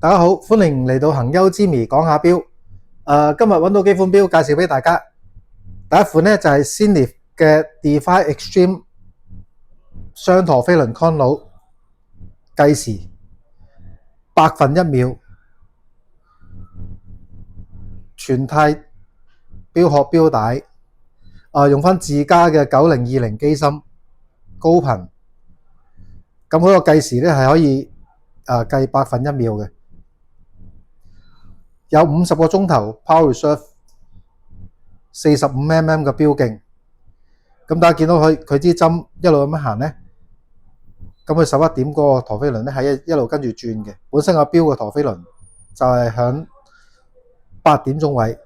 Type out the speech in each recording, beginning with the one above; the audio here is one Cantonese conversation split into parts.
大家好，歡迎嚟到行優之謎講下錶。今日揾到幾款錶介紹俾大家。第一款呢就係 Zenith 嘅 Defy Extreme 雙陀飛輪 Chrono 計時1/1秒，全鈦錶殼錶帶，用翻自家嘅9020機芯，高頻。咁嗰個計時呢係可以計1/1秒嘅。有50個鐘頭 Power Reserve， 45mm 嘅錶徑。咁大家見到佢支針一路咁樣行呢，咁佢11點嗰個陀飛輪呢係一路跟住轉嘅。本身個錶嘅陀飛輪就係響8點鐘位。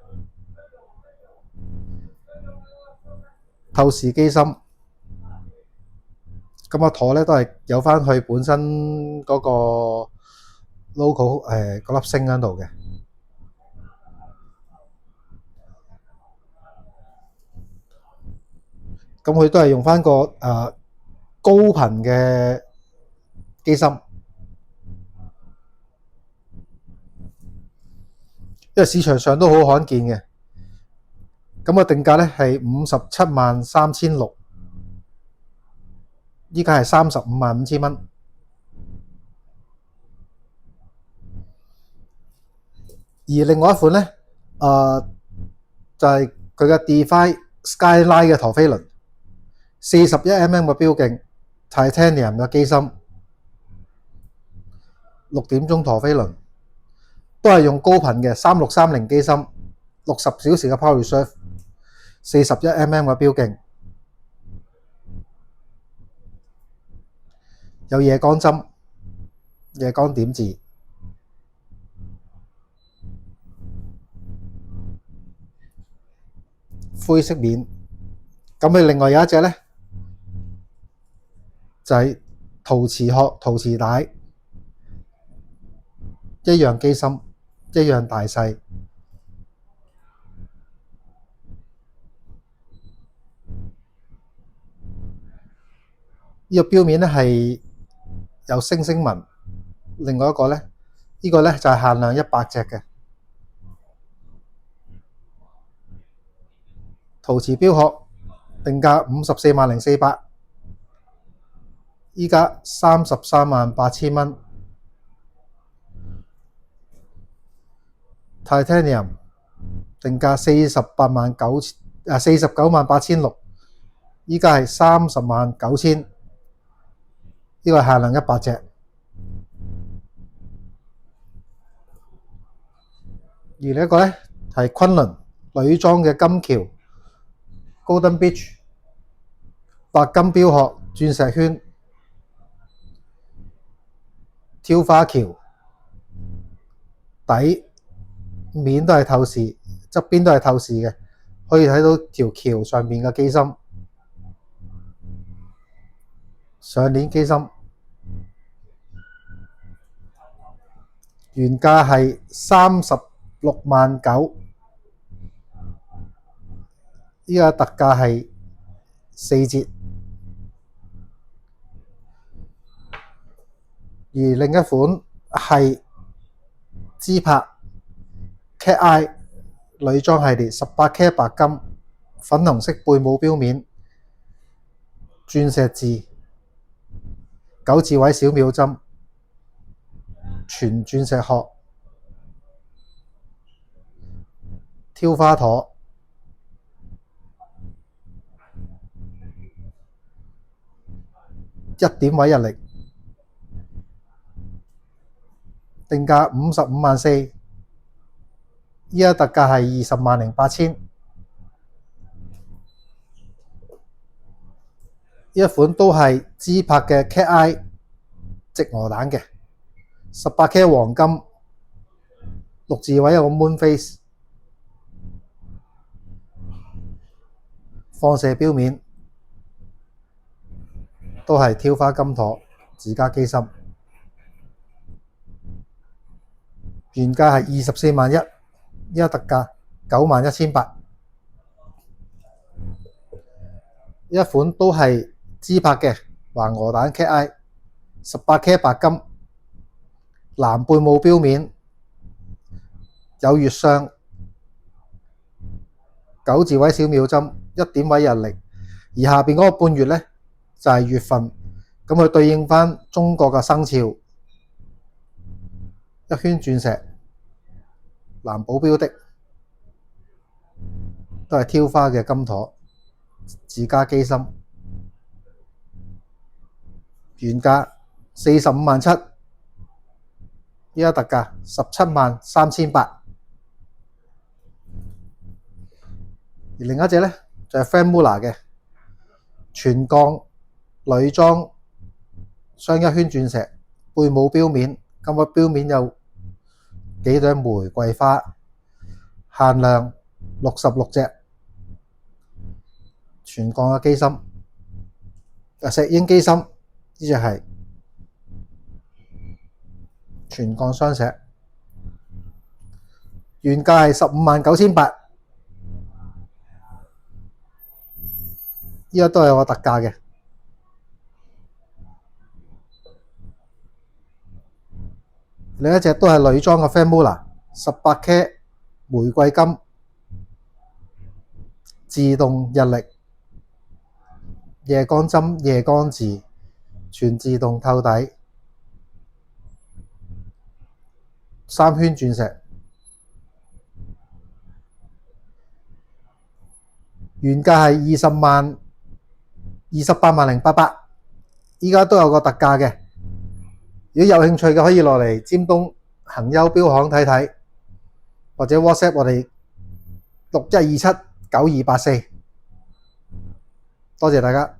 透視機芯，咁個陀呢都係有翻佢本身嗰個 logo 嗰粒星喺度嘅。咁佢都係用翻個高頻嘅機芯，因為市場上都好罕見嘅。咁個定價呢係573600，依家係355000蚊。而另外一款呢，就係佢嘅 Defy Skyline 嘅陀飛輪，41mm 嘅錶徑 ，Titanium 嘅機芯，6點鐘陀飛輪，都係用高頻嘅3630機芯，60小時嘅 Power Reserve，41mm 嘅錶徑，有夜光針、夜光點字。灰色面。咁佢另外有一隻呢，就係陶瓷殼、陶瓷帶，一樣機芯，一樣大細。呢個錶面呢係有星星紋，另外一個呢，呢個呢就係限量100隻嘅。陶瓷錶殼定價540400，依家338000蚊。Titanium 定價498000，依家係309,000，呢個係限量100隻。而另一個呢係昆侖女裝嘅金橋 Golden Beach 白金錶殼，鑽石圈，挑花橋底面都係透視，側邊都係透視嘅，可以睇到條橋上面嘅機芯，上鏈機芯，原價係369000，依家特價係4折。而另一款係芝柏 Cat Eye 女裝系列18K 白金，粉紅色背帽錶面，鑽石字，9字位小秒針，全鑽石殼，挑花陀，1點位日曆，定價554000，依家特價係200,08000。呢一款都係芝柏嘅 Cat Eye 直鵝蛋嘅18K 黃金，6字位有個 moon face， 放射錶面，都係挑花金陀自家機芯，原價係24萬1，依家特價91800。呢一款都係芝柏嘅橫鵝蛋 Cat Eye 18K 白金，藍背冇錶面，有月相，9字位小秒針，1點位日曆，而下邊嗰個半月呢，就係月份，咁佢對應翻中國嘅生肖，一圈鑽石，藍保鏢的，都係挑花嘅金妥，自家機芯，原價45.7萬，依家特價17.38萬。而另一隻呢，就係 Franck Muller 嘅全鋼女裝雙一圈鑽石，背冇錶面，咁個錶面有幾朵玫瑰花，限量66隻，全鋼嘅機芯，石英機芯，呢隻係全鋼雙石，原價係15.98萬，依家都係我特價嘅。另一隻都係女裝嘅 Franck Muller 18K 玫瑰金，自動日曆，夜光針、夜光字，全自動透底，3圈鑽石，原價係28.08萬，依家都有個特價嘅。如果有興趣嘅，可以落嚟尖東恒優錶行睇睇，或者 WhatsApp 我哋61279284。多謝大家。